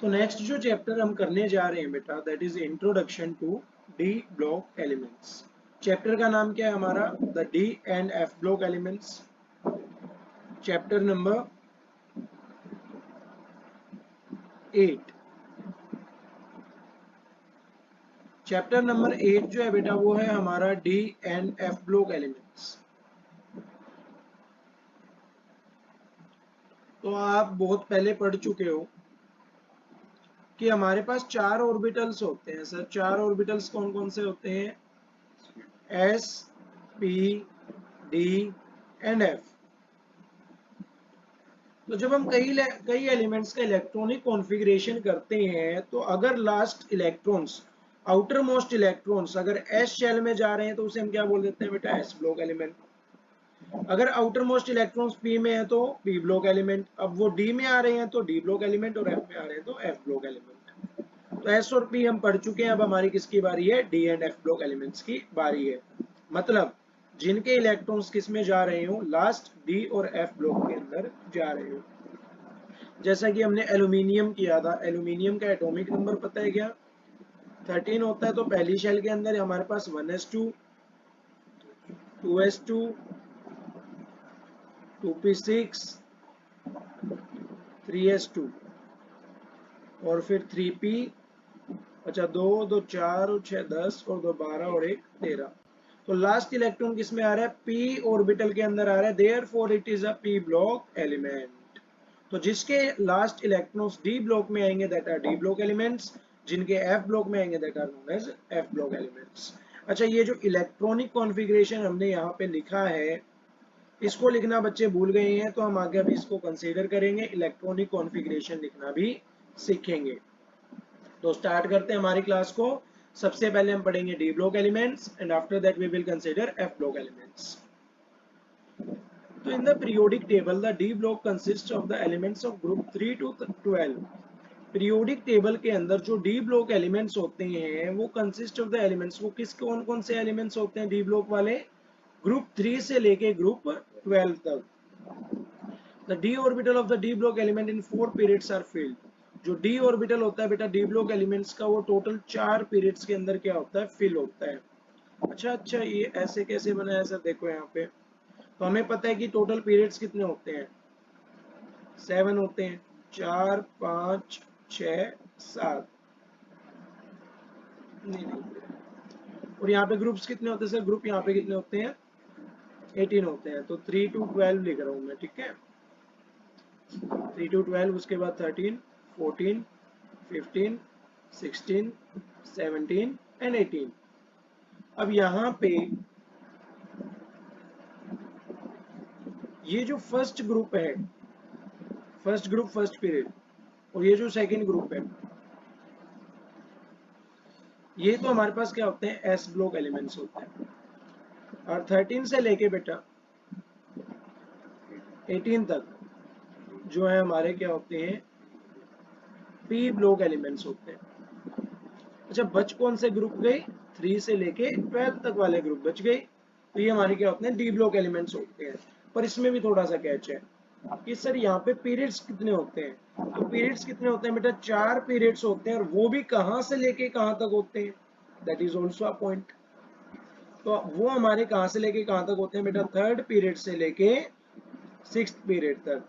तो नेक्स्ट जो चैप्टर हम करने जा रहे हैं बेटा, that is introduction to d block elements. Chapter का नाम क्या है हमारा? The d and f block elements. Chapter number 8। Chapter number 8 जो है बेटा वो है हमारा d and f block elements. तो आप बहुत पहले पढ़ चुके हो कि हमारे पास 4 ऑर्बिटल्स होते हैं सर। 4 ऑर्बिटल्स कौन कौन से होते हैं? S, P, D and F. तो जब हम कई एलिमेंट्स का इलेक्ट्रॉनिक कॉन्फ़िगरेशन करते हैं तो अगर last electrons, outer most electrons अगर एस शेल में जा रहे हैं तो उसे हम क्या बोल देते हैं बेटा? S block element. अगर आउटर मोस्ट इलेक्ट्रॉन्स पी में है तो पी ब्लॉक एलिमेंट। अब वो डी में आ रहे हैं तो डी ब्लॉक एलिमेंट, और एफ में आ रहे हैं तो एफ ब्लॉक एलिमेंट। तो एस और पी हम पढ़ चुके हैं। अब हमारी किसकी बारी है? D and f block elements की बारी है। मतलब जिनके इलेक्ट्रॉन्स किस में जा रहे हो? लास्ट डी और एफ ब्लॉक के अंदर जा रहे हो। जैसा कि हमने एल्यूमिनियम किया था, एल्यूमिनियम का एटॉमिक नंबर पता है क्या? 13 होता है। तो पहली शेल के अंदर हमारे पास 1s2, 2s2, 2p6, 3s2 और फिर 3p। अच्छा, 2 2 4 और 6 10 और 2 12 और 1 13। तो लास्ट इलेक्ट्रॉन किस में आ रहा है? p ऑर्बिटल के अंदर आ रहा है। Therefore it is a p block element. तो जिसके लास्ट इलेक्ट्रॉन्स डी ब्लॉक में आएंगे that are d block elements, जिनके एफ ब्लॉक में आएंगे that are known as f block elements. अच्छा, ये जो इलेक्ट्रॉनिक कॉन्फ़िगरेशन हमने यहाँ पे लिखा है, इसको लिखना बच्चे भूल गए हैं, तो हम आगे अभी इसको कंसीडर करेंगे, इलेक्ट्रॉनिक कॉन्फ़िगरेशन लिखना भी सीखेंगे। तो स्टार्ट करते हैं हमारी क्लास को। सबसे पहले हम पढ़ेंगे D block elements and after that we will consider F block elements. तो in the periodic table the D block consist of the elements of group 3 to 12। Periodic table के अंदर जो डी ब्लॉक एलिमेंट्स होते हैं वो consist of the elements, वो किस कौन कौन से एलिमेंट्स होते हैं डी ब्लॉक वाले? ग्रुप 3 से लेके ग्रुप 12 तक। The d orbital of the D block element in 4 periods are filled. जो डी ऑर्बिटल होता है बेटा डी ब्लॉक एलिमेंट्स का, वो टोटल 4 पीरियड्स के अंदर क्या होता है? फिल होता है। अच्छा, ये ऐसे कैसे बना है सर? देखो यहाँ पे तो हमें पता है कि टोटल पीरियड्स कितने होते हैं? 7 होते हैं। 4 5 6 7। नहीं, और यहाँ पे ग्रुप्स कितने होते हैं सर? ग्रुप यहाँ पे कितने होते हैं? 18 होते हैं। तो 3 to 12 लिख रहा हूँ मैं, ठीक है? 3 to 12, उसके बाद 13 14 15 16 17 एंड 18। अब यहाँ पे ये जो फर्स्ट ग्रुप है, फर्स्ट ग्रुप फर्स्ट पीरियड, और ये जो सेकंड ग्रुप है, ये तो हमारे पास क्या होते हैं? एस ब्लॉक एलिमेंट्स होते हैं। और 13 से लेके बेटा 18 तक जो है हमारे क्या होते हैं? पी ब्लॉक एलिमेंट्स होते हैं। अच्छा, बच कौन से ग्रुप गए? 3 से लेके 12 तक वाले ग्रुप बच गए। तो ये हमारे क्या होते हैं? डी ब्लॉक एलिमेंट्स होते हैं। पर इसमें भी थोड़ा सा कैच है कि सर यहाँ पे पीरियड्स कितने होते हैं? तो पीरियड्स कितने होते हैं बेटा? 4 पीरियड्स होते हैं, और वो भी कहाँ से लेके कहाँ तक होते हैं? That is also a point. तो वो हमारे कहाँ से लेके कहाँ तक होते हैं बेटा? थर्ड पीरियड से लेके 6th पीरियड तक।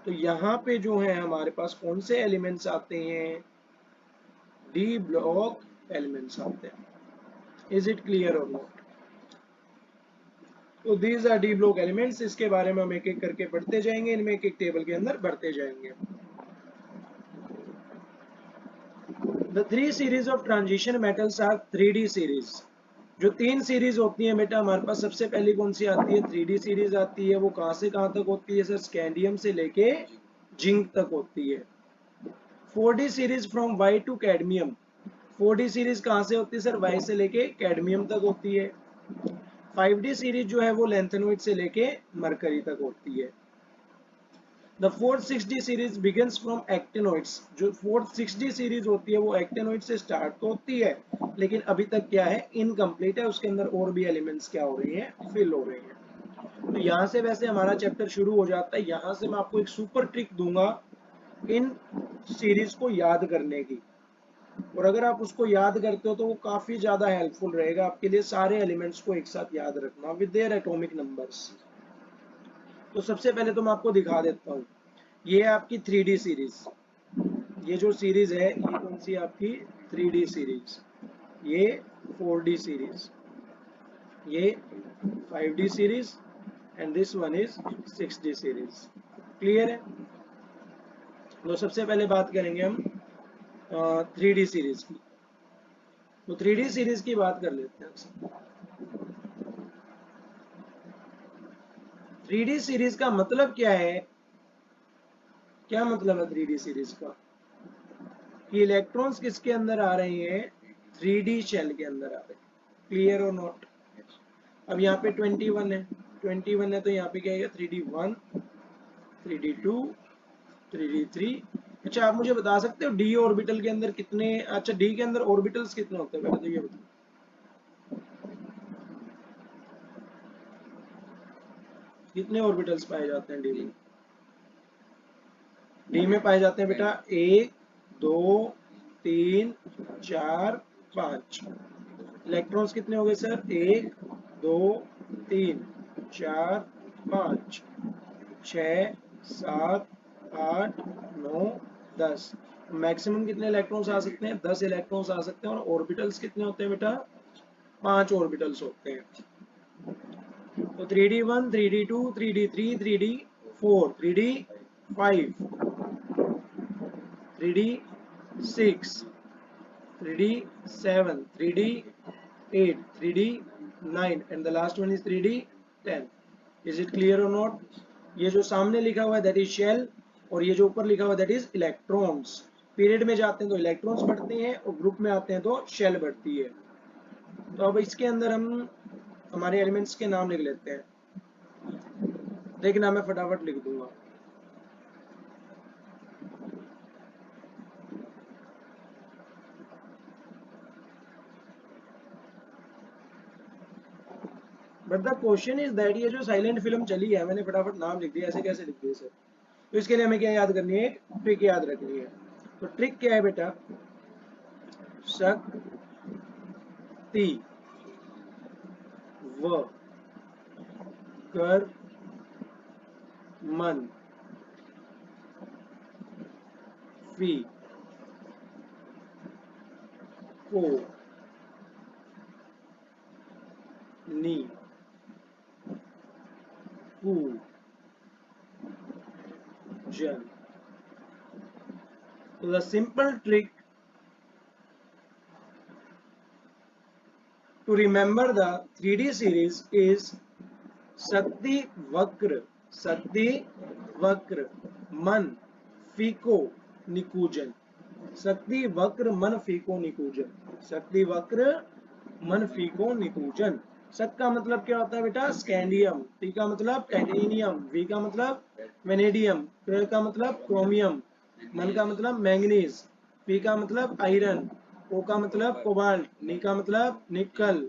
तो यहाँ पे जो है हमारे पास कौन से एलिमेंट्स आते हैं? डी ब्लॉक एलिमेंट्स आते हैं। इज इट क्लियर और नॉट? तो these are d block elements. इसके बारे में हम एक एक करके पढ़ते जाएंगे, इनमें एक एक टेबल के अंदर बढ़ते जाएंगे। The 3 series of transition metals are 3D series. जो 3 सीरीज होती है बेटा हमारे पास, सबसे पहली कौन सी आती है? 3D सीरीज आती है। वो कहां से कहां तक होती है सर? स्कैंडियम से लेके जिंक तक होती है। 4D series from Y to cadmium. 4D series कहां से होती है सर? वाई से लेके कैडमियम तक होती है। 5D सीरीज जो है वो लैंथेनोइड से लेके मरकरी तक होती है। The 4th 6D series begins from actinoids. जो 4th 6D सीरीज होती है वो एक्टिनोइड से स्टार्ट तो होती है, लेकिन अभी तक क्या है? इनकम्प्लीट है। उसके अंदर और भी एलिमेंट्स क्या हो रही हैं? फिल हो रहे हैं। तो यहाँ से वैसे हमारा चैप्टर शुरू हो जाता है। यहाँ से मैं आपको एक सुपर ट्रिक दूंगा इन सीरीज को याद करने की। और अगर आप उसको याद करते हो तो वो काफी ज्यादा हेल्पफुल रहेगा आपके लिए, सारे एलिमेंट्स को एक साथ याद रखना विद देयर एटॉमिक नंबर्स। तो सबसे पहले तो मैं आपको दिखा देता हूँ, ये है आपकी 3D सीरीज। ये जो सीरीज है ये कौन सी है आपकी 3D सीरीज, ये 4D सीरीज, ये 5D series and this one is 6D series. Clear है? तो सबसे पहले बात करेंगे हम 3D सीरीज की। तो 3D सीरीज की बात कर लेते हैं। 3D सीरीज का मतलब क्या है? क्या मतलब है 3D सीरीज का? कि इलेक्ट्रॉन्स किसके अंदर आ रहे हैं? 3D शेल के अंदर आ रहे हैं। क्लियर और नॉट? अब यहाँ पे 21 है, 21 है तो यहाँ पे क्या है? 3D1, 3D2, 3D3। अच्छा, आप मुझे बता सकते हो डी ऑर्बिटल के अंदर कितने, अच्छा डी के अंदर ऑर्बिटल्स कितने होते हैं? पहले तो ये बताओ, कितने ऑर्बिटल्स पाए जाते हैं डी में? डी में पाए जाते हैं बेटा 1, 2, 3, 4, 5। इलेक्ट्रॉन्स कितने हो गए सर? 1, 2, 3, 4, 5, 6, 7, 8, 9, 10। मैक्सिमम कितने इलेक्ट्रॉन्स आ सकते हैं? 10 इलेक्ट्रॉन्स आ सकते हैं। और ऑर्बिटल्स कितने होते हैं बेटा? 5 ऑर्बिटल्स होते हैं। तो 3D1, 3D2, 3D3, 3D4, 3D5, 3D6, 3D7, 3D8, 3D9 and the last one is 3D10. Is it clear or not? ये जो सामने लिखा हुआ है दैट इज शेल, और ये जो ऊपर लिखा हुआ है दैट इज इलेक्ट्रॉन्स। पीरियड में जाते हैं तो इलेक्ट्रॉन्स बढ़ते हैं और ग्रुप में आते हैं तो शेल बढ़ती है। तो अब इसके अंदर हम हमारे एलिमेंट्स के नाम लिख लेते हैं। देखना मैं फटाफट लिख दूंगा। But the question is that ये जो साइलेंट फिल्म चली है मैंने फटाफट नाम लिख दिया, ऐसे कैसे लिख दिया सर? तो इसके लिए हमें क्या याद करनी है? एक ट्रिक याद रखनी है। तो ट्रिक क्या है बेटा? शक्ति व कर मन फी को नी कू जन। तो the simple trick to remember the 3D series is शक्ति वक्र, शक्ति वक्र मन फीको निकूजन, शक्ति वक्र मन फीको निकूजन, शक्ति वक्र मन फीको निकूजन। शक का मतलब क्या होता है बेटा? स्कैंडियम। टी का मतलब टाइटेनियम। वी का मतलब वेनेडियम। क्र का मतलब क्रोमियम। मन का मतलब मैंगनीज। पी का मतलब आयरन। ओ का मतलब कोबाल्ट। नी का मतलब निकल।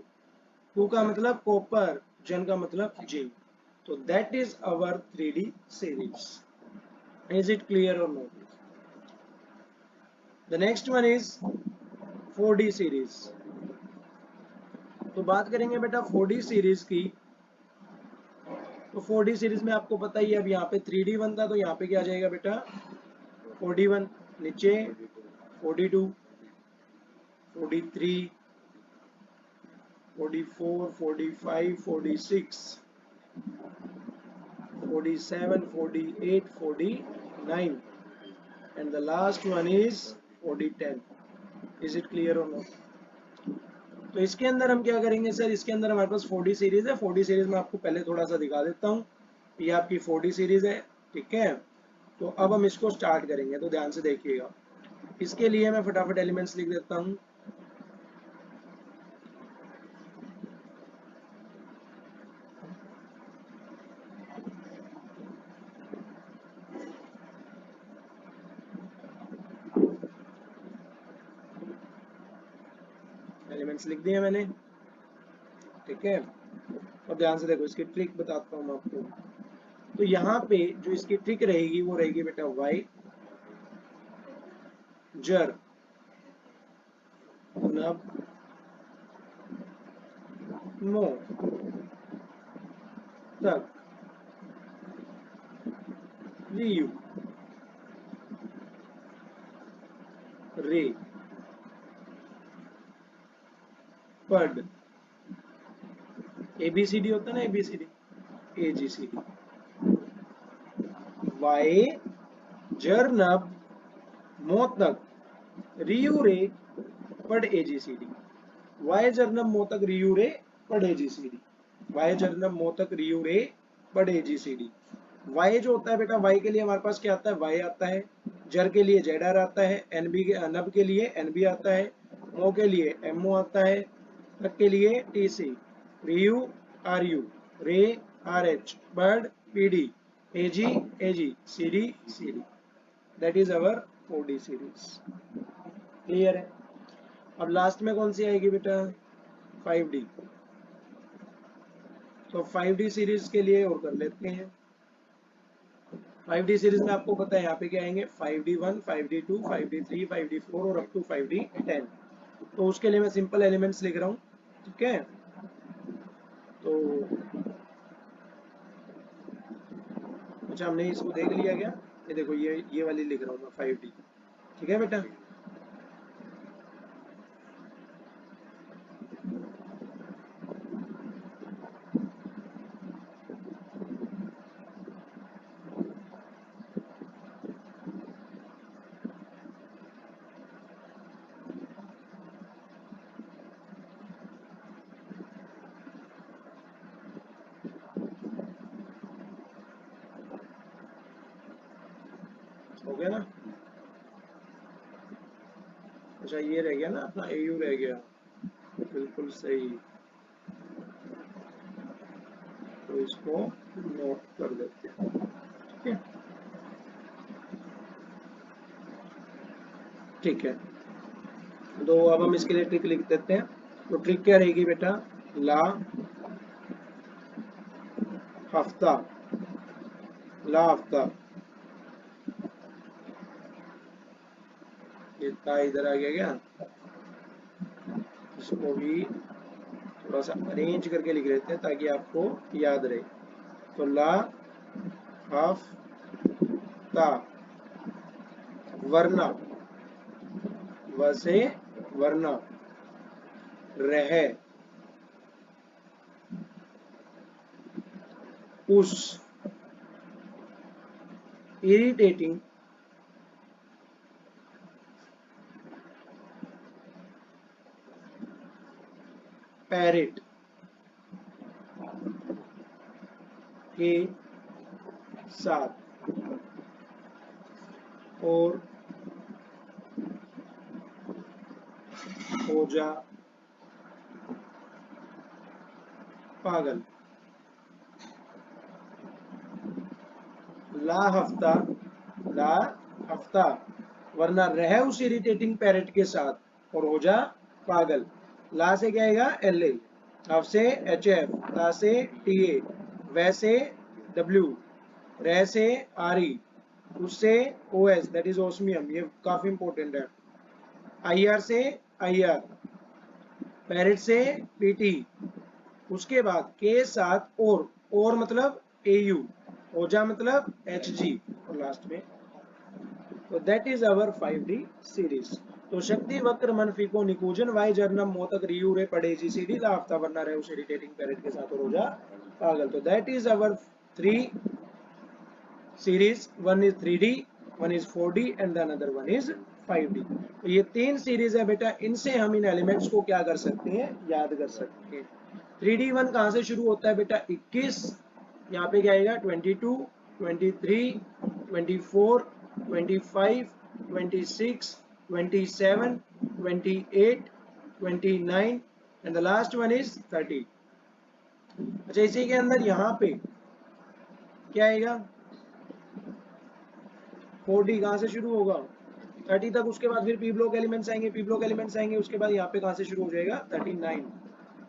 कू का मतलब कॉपर। जन का मतलब जिंक। तो that is our 3D series. Is it clear or not? The next one is 4D series. तो बात करेंगे बेटा 4D सीरीज की। तो 4D सीरीज में आपको पता ही है, अब यहाँ पे 3D1 था तो यहाँ पे क्या आ जाएगा बेटा? 4D1। नीचे 42, 43, 44, 45, 46, 47, 48, 49 and the last one is 4010. Is it clear or not? तो इसके अंदर हम क्या करेंगे सर? इसके अंदर हमारे पास 4D सीरीज है। 4D सीरीज में आपको पहले थोड़ा सा दिखा देता हूँ। ये आपकी 4D सीरीज है, ठीक है। तो अब हम इसको स्टार्ट करेंगे, तो ध्यान से देखिएगा। इसके लिए मैं फटाफट एलिमेंट्स लिख देता हूँ। एलिमेंट्स लिख दिए मैंने, ठीक है। अब ध्यान से देखो, इसकी ट्रिक बताता हूँ मैं आपको। तो यहाँ पे जो इसकी ट्रिक रहेगी वो रहेगी बेटा y, जर नब मो तक रियु रे पड एबीसीडी होता है ना, एबीसीडी एजीसीडी वाई जर नब मो तक रियु रे पड एजीसीडी वाई जर्नम मोतक रियू रे पड एजीसीडी वाई जर्नम मोतक रियू रे पड एजीसीडी वाई जो होता है बेटा, वाई के लिए हमारे पास क्या आता है, वाई आता है, जर के लिए जेडर आता है, एनबी के नब के लिए एनबी आता है, मो के लिए एमओ आता है, तक के लिए टीसी, रियू आरयू, रे RH, bird PD, AG AG, CD CD. That is our 4D series. Clear है? अब लास्ट में कौन सी आएगी बेटा, 5D। तो 5D सीरीज के लिए और कर लेते हैं। 5D सीरीज में आपको पता है यहाँ पे क्या आएंगे, 5D1, 5D2, 5D3, 5D4 और अप टू 5D10। तो उसके लिए मैं सिंपल एलिमेंट्स लिख रहा हूँ, ठीक है। तो अच्छा, हमने इसको देख लिया क्या, ये देखो ये वाली लिख रहा हूँ मैं 5D, ठीक है बेटा। हो गया ना? अच्छा, ये रह गया ना अपना AU रह गया, बिल्कुल सही। तो इसको नोट कर देते हैं, ठीक है। ठीक है, तो अब हम इसके लिए ट्रिक लिख देते हैं। तो ट्रिक क्या रहेगी बेटा, ला हफ्ता, ला हफ्ता, ये ता इधर आ गया क्या, इसको भी थोड़ा सा अरेंज करके लिख लेते हैं ताकि आपको याद रहे। तो ला हफ्ता, वरना, वसे वरना, रह उस इरिटेटिंग पैरेट के साथ और हो जा पागल। ला हफ्ता, ला हफ्ता, वरना रह उस इरिटेटिंग पैरेट के साथ और हो जा पागल। ला से क्या आएगा, LA, हफ से HF, ता से TA, वैसे W, रह से RE, उससे OS दैट इज ओस्मियम, ये काफी इंपॉर्टेंट है। IR से IR, पैरेट से PT, उसके बाद के साथ और मतलब AU, ओजा मतलब HG, और लास्ट में। तो that is our 5D series. तो शक्ति वक्र मनफी को निकूजन वाई जर्नम मोतक रियू रे पड़े GCD लाफ्ता वरना रहे उस इरिटेटिंग पैरेट के साथ और हो जा पागल। तो that is our 3 series, one is 3D, one is 4D and the another one is 5D। तो ये 3 सीरीज है बेटा, इनसे हम इन एलिमेंट्स को क्या कर सकते हैं, याद कर सकते हैं। 3D1 कहां से शुरू होता है बेटा, 21, यहाँ पे क्या आएगा 22, 23, 24, 25, 26, 27, 28, 29 and the last one is 30। अच्छा, इसी के अंदर यहाँ पे क्या आएगा, 4D कहाँ से शुरू होगा 30 तक, उसके बाद फिर पी ब्लॉक एलिमेंट्स आएंगे, पी ब्लॉक एलिमेंट्स आएंगे, उसके बाद यहाँ पे कहाँ से शुरू हो जाएगा 39।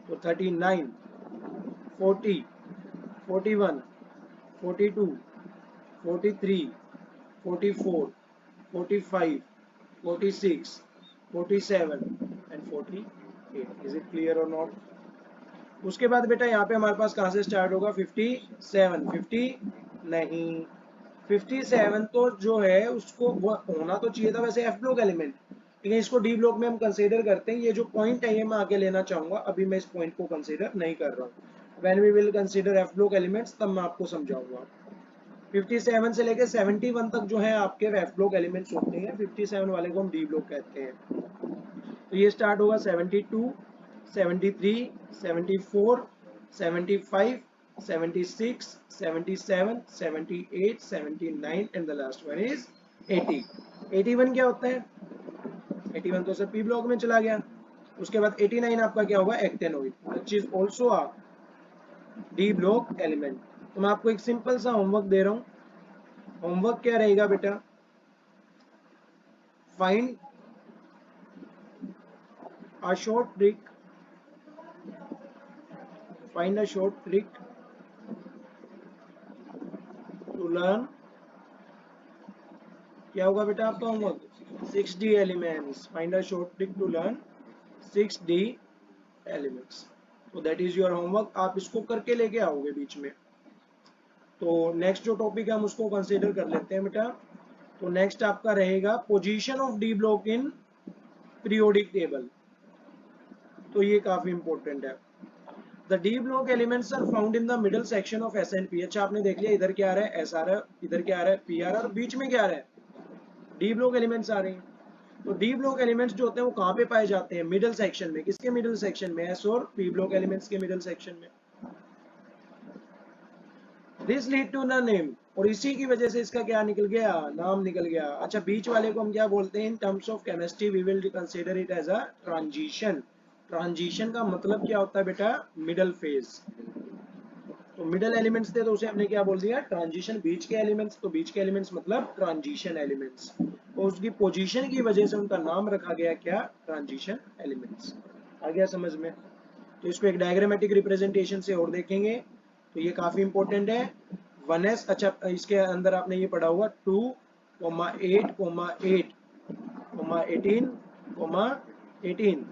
तो 39, 40, 41, 42, 43, 44, 45, 46, 47 एंड 48। इज इट क्लियर और नॉट? उसके बाद बेटा यहाँ पे हमारे पास कहाँ से स्टार्ट होगा? 57, 50 नहीं, 57 तो जो है उसको होना तो चाहिए था वैसे एफ ब्लॉक एलिमेंट, लेकिन इसको डी ब्लॉक में हम कंसीडर करते हैं। ये जो पॉइंट है ये मैं आगे लेना चाहूंगा, अभी मैं इस पॉइंट को कंसीडर नहीं कर रहा हूँ। When we will consider F block elements तब मैं आपको समझाऊंगा। 57 से लेकर 71 तक जो है आपके एफ ब्लॉक एलिमेंट्स होते हैं, 57 वाले को हम डी ब्लॉक कहते हैं। तो ये स्टार्ट होगा 72, 73, 74, 75, 76, 77, 78, 79 and the last one is 80। 81 क्या होता है? 81 तो सर पी ब्लॉक में चला गया। उसके बाद 89 आपका क्या होगा? Actinoid, which is also a D block element. तो मैं आपको एक सिंपल सा होमवर्क दे रहा हूं। होमवर्क क्या रहेगा बेटा? Find a short trick, find a short trick to learn, क्या होगा बेटा आपका homework? 6D elements, find a short trick to learn 6D elements। तो दैट इज योर होमवर्क, आप इसको करके लेके आओगे बीच में। तो नेक्स्ट जो टॉपिक है हम उसको कंसीडर कर लेते हैं बेटा। तो नेक्स्ट आपका रहेगा position of D block in periodic table. तो ये काफी इंपॉर्टेंट है। The D block elements are found in the middle section of S and P। अच्छा आपने देख लिया, इधर क्या आ रहा है? S आ रहा है, इधर क्या आ रहा है? P आ रहा है, और बीच में क्या आ रहा है? D block elements आ रहे हैं। तो D block elements जो होते हैं वो कहाँ पे पाए जाते हैं? मिडल सेक्शन में। किसके मिडल सेक्शन में? S और P block elements के मिडल सेक्शन में। This lead to the name, और इसी की वजह से इसका क्या निकल गया? नाम निकल गया। अच्छा बीच वाले को हम क्या बोलते हैं? In terms of chemistry we will consider it as a transition. Transition का मतलब क्या होता है बेटा? Middle phase. तो मिडल एलिमेंट्स थे तो उसे हमने क्या बोल दिया? ट्रांजिशन। बीच के एलिमेंट्स, तो बीच के एलिमेंट्स मतलब ट्रांजिशन एलिमेंट्स। तो उसकी पोजीशन की वजह से उनका नाम रखा गया क्या? Transition elements. आ गया समझ में? तो इसको एक डायग्रामेटिक रिप्रेजेंटेशन से और देखेंगे तो ये काफी इंपॉर्टेंट है। 1s, अच्छा इसके अंदर आपने ये पढ़ा हुआ 2, 8, 8, 18, 18,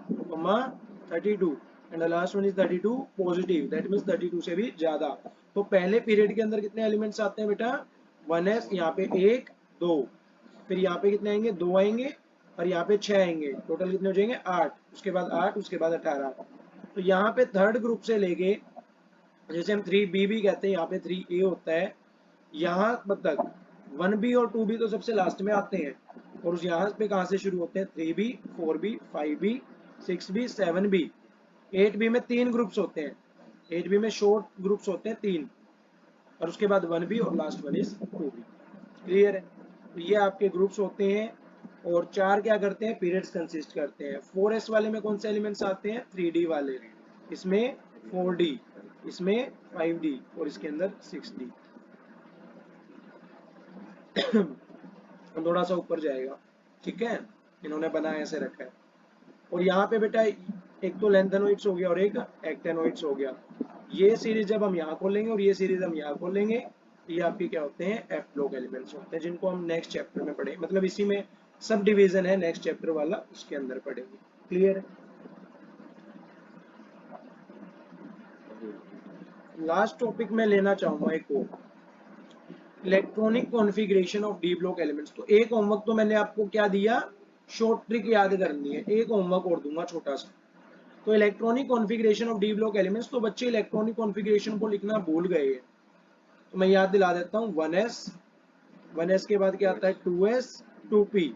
32 and the last one is 32 positive, that means 32 से भी ज्यादा। तो पहले पीरियड के अंदर कितने एलिमेंट्स आते हैं बेटा? 1s, यहाँ पे 1, 2, फिर यहाँ पे कितने आएंगे? 2 आएंगे, और यहाँ पे 6 आएंगे। टोटल कितने हो जाएंगे? 8। उसके बाद 8, उसके बाद 18। तो यहाँ पे थर्ड ग्रुप से लेके, जैसे हम 3b भी कहते हैं, यहाँ पे 3a होता है, यहाँ तक 1b और 2b तो सबसे लास्ट में आते हैं, और उस यहाँ पे कहाँ से शुरू होते हैं? 3b, 4b, 5b, 6b, 7b, 8b में 3 ग्रुप्स होते हैं। 8b में शॉर्ट ग्रुप्स होते हैं 3, और उसके बाद 1b और last one is 2b। Clear है? तो ये आपके ग्रुप्स होते हैं, और 4 क्या करते हैं? पीरियड्स कंसिस्ट करते हैं। 4s वाले में कौन से एलिमेंट्स आते हैं? 3d वाले, इसमें 4d, इसमें 5d, और इसके अंदर 6d। थोड़ा सा ऊपर जाएगा, ठीक है? इन्होंने बना ऐसे रखा है। और यहाँ पे बेटा एक तो लेंथेनोइड्स हो गया और एक एक्टेनोइड्स हो गया। ये सीरीज जब हम यहाँ खोलेंगे और ये सीरीज हम यहाँ खोलेंगे, ये आपके क्या होते हैं? एफ ब्लॉक एलिमेंट्स होते हैं, जिनको हम नेक्स्ट चैप्टर में पढ़ेंगे। मतलब इसी में सब डिवीजन है नेक्स्ट चैप्टर वाला, उसके अंदर पढ़ेंगे। क्लियर है? लास्ट टॉपिक में लेना चाहूंगा एक और, electronic configuration of D block elements. तो एक होमवर्क तो मैंने आपको क्या दिया? शॉर्ट ट्रिक याद करनी है। एक होमवर्क और दूंगा छोटा सा। तो electronic configuration of D block elements, तो बच्चे इलेक्ट्रॉनिक कॉन्फ़िगरेशन को लिखना भूल गए हैं, तो मैं याद दिला देता हूँ। 1s, 1s के बाद क्या आता है? 2s, 2p,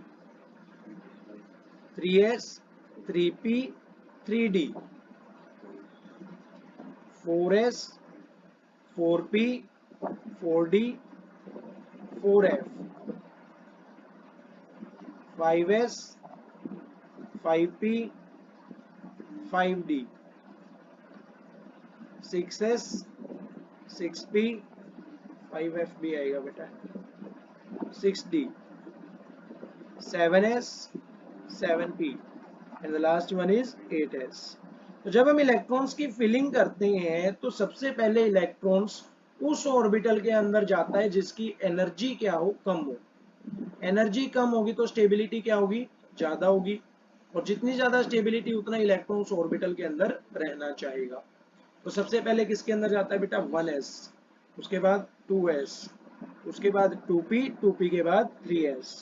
3s, 3p, 3d, 4s, 4p, 4d, 4f, 5s, 5p, 5d, 6s, 6p, 5f भी आएगा बेटा, 6d, 7s, 7p and the last one is 8s। तो जब हम इलेक्ट्रॉन्स की फिलिंग करते हैं तो सबसे पहले इलेक्ट्रॉन्स उस ऑर्बिटल के अंदर जाता है जिसकी एनर्जी क्या हो? कम हो। एनर्जी कम होगी तो स्टेबिलिटी क्या होगी? ज्यादा होगी, और जितनी ज्यादा स्टेबिलिटी उतना इलेक्ट्रॉन उस ऑर्बिटल के अंदर रहना चाहेगा। तो सबसे पहले किसके अंदर जाता है बेटा 1s, उसके बाद 2s, उसके बाद 2p, 2p के बाद 3s,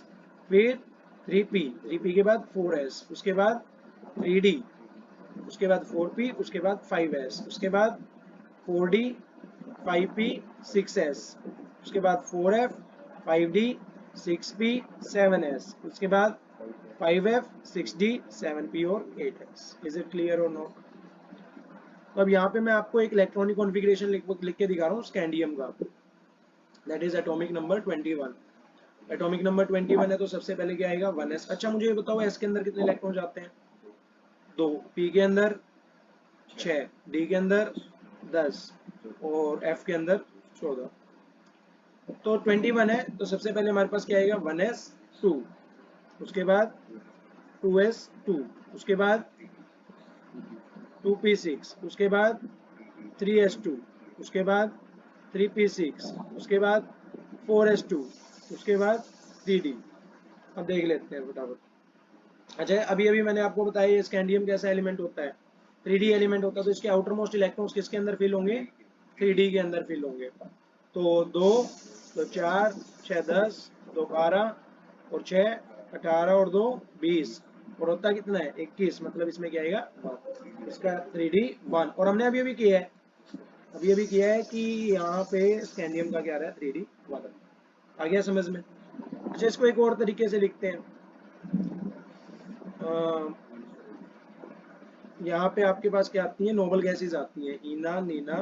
फिर 3p, 3p के बाद 4s, उसके बाद 3d, उसके बाद 4p, उसके बाद 5s, उसके बाद 4d, 5p, 6s, उसके बाद 4f, 5d, 6p, 7s, उसके बाद 5f, 6d, 7p और 8s। इज इट क्लियर और नॉट? तो अब यहाँ पे मैं आपको एक इलेक्ट्रॉनिक कॉन्फ़िगरेशन लिख के दिखा रहा हूँ स्कैंडियम का, that is atomic number 21। Atomic number 21 है तो सबसे पहले क्या आएगा 1s। अच्छा मुझे ये बताओ s के अंदर कितने इलेक्ट्रॉन जाते हैं? 2, p के अंदर 6, d के अंदर 10 और f के अंदर 14। तो 21 है तो सबसे पहले हमारे पास क्या आएगा 1s 2, उसके बाद 2s 2, उसके बाद 2p6, उसके बाद 3s2, उसके बाद 3p6, उसके बाद 4s2, उसके बाद 3d। अब देख लेते हैं फटाफट। अच्छा अभी अभी मैंने आपको बताया ये स्कैंडियम कैसा एलिमेंट होता है, 3d एलिमेंट होता है, तो इसके आउटर मोस्ट इलेक्ट्रॉन्स किसके अंदर फिल होंगे? 3d के अंदर फिल होंगे। तो 2, तो 4, 6 10, 2 12 और 6 18 और 2 20, और होता कितना है 21, मतलब इसमें क्या आएगा 1, इसका 3d 1। और हमने अभी अभी किया है, अभी अभी किया है कि यहाँ पे स्कैंडियम का क्या रहा है 3d 1। आ गया समझ में? अच्छा इसको एक और तरीके से लिखते हैं, यहाँ पे आपके पास क्या आती है, नोबल गैसेज आती हैं, ईना, नीना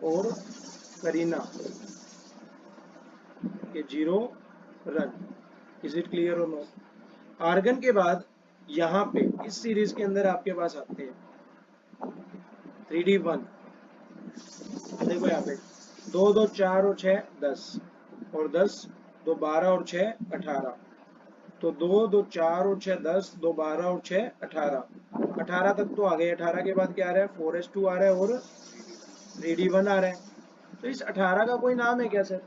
और करीना के 0 रन। इज इट क्लियर और नॉट? आर्गन के बाद यहाँ पे इस सीरीज के अंदर आपके पास आते हैं 3d 1। देखो यहाँ पे 2 2 4 और 6 10 और 10, 2 12 और 6 18, तो 2 2 4 और 6 10, 2 12 और 6 18, 18 तक तो आ गए। 18 के बाद क्या आ रहा है 4s2 आ रहा है और 3d1 आ रहा है। तो इस 18 का कोई नाम है क्या सर?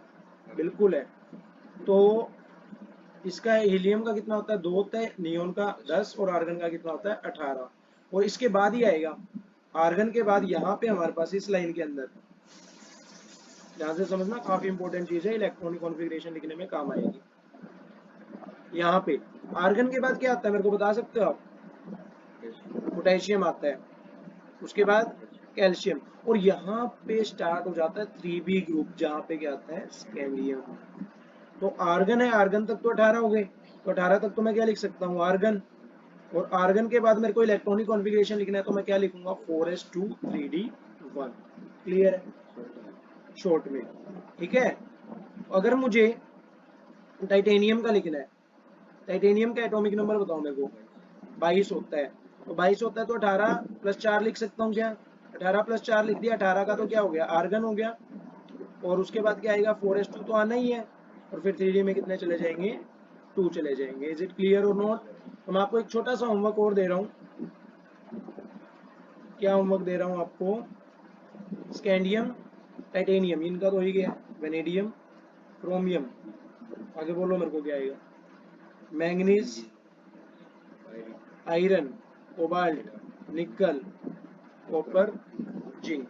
बिल्कुल है। तो इसका हीलियम का कितना होता है 2 होता है, नियोन का 10 और आर्गन का कितना होता है 18। और इसके बाद ही आएगा आर्गन के बाद यहाँ पे हमारे पास इस लाइन के अंदर, ध्यान से समझना काफी इंपॉर्टेंट चीज है, इलेक्ट्रॉनिक कॉन्फ़िगरेशन लिखने में काम आएगी। यहाँ पे आर्गन के बाद क्या आता है मेरे को बता सकते हो आप? पोटेशियम आता है, उसके बाद कैल्शियम, और यहाँ पे स्टार्ट हो जाता है 3b ग्रुप जहाँ पे क्या आता है स्कैंडियम। तो आर्गन है, आर्गन तक तो 18 हो गए, तो 18 तक तो मैं क्या लिख सकता हूँ आर्गन, और आर्गन के बाद मेरे को इलेक्ट्रॉनिक कॉन्फ़िगरेशन लिखना है तो मैं क्या लिखूंगा 4s2 3d1। क्लियर है शॉर्ट में? ठीक है। अगर मुझे टाइटेनियम का लिखना है, टाइटेनियम का एटॉमिक नंबर बताओ मेरे को, 22 होता है। तो 22 होता है तो 18 + 4 लिख सकता हूँ क्या? 18 + 4 लिख दिया, 18 का तो क्या हो गया आर्गन हो गया, और उसके बाद क्या आएगा 4s2 तो आना ही है, और फिर 3d में कितने चले जाएंगे 2 चले जाएंगे। इज इट क्लियर और नॉट? तो मैं आपको एक छोटा सा होमवर्क और दे रहा हूँ। क्या होमवर्क दे रहा हूँ आपको? स्कैंडियम, टाइटेनियम इनका तो हो ही गया, वेनेडियम, क्रोमियम, आगे बोलो मेरे को क्या आएगा, मैंगनीज, आयरन, कोबाल्ट, निकल, कॉपर, जिंक।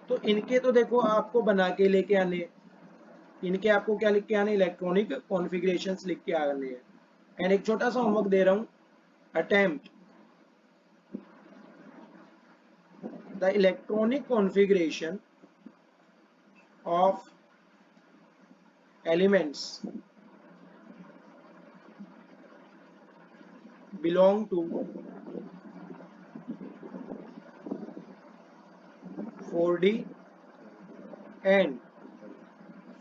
तो इनके तो देखो आपको बना के लेके आने, इनके आपको क्या लिख के आने इलेक्ट्रॉनिक कॉन्फ़िगरेशंस लिख के आने हैं। एंड एक छोटा सा होमवर्क दे रहा हूँ, attempt the electronic configuration of elements belong to 4d and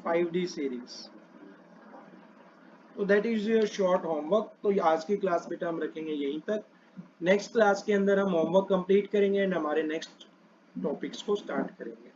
5d series. तो that is your short homework. तो आज की क्लास बेटा हम रखेंगे यहीं तक। नेक्स्ट क्लास के अंदर हम होमवर्क कंप्लीट करेंगे एंड हमारे नेक्स्ट टॉपिक्स को स्टार्ट करेंगे।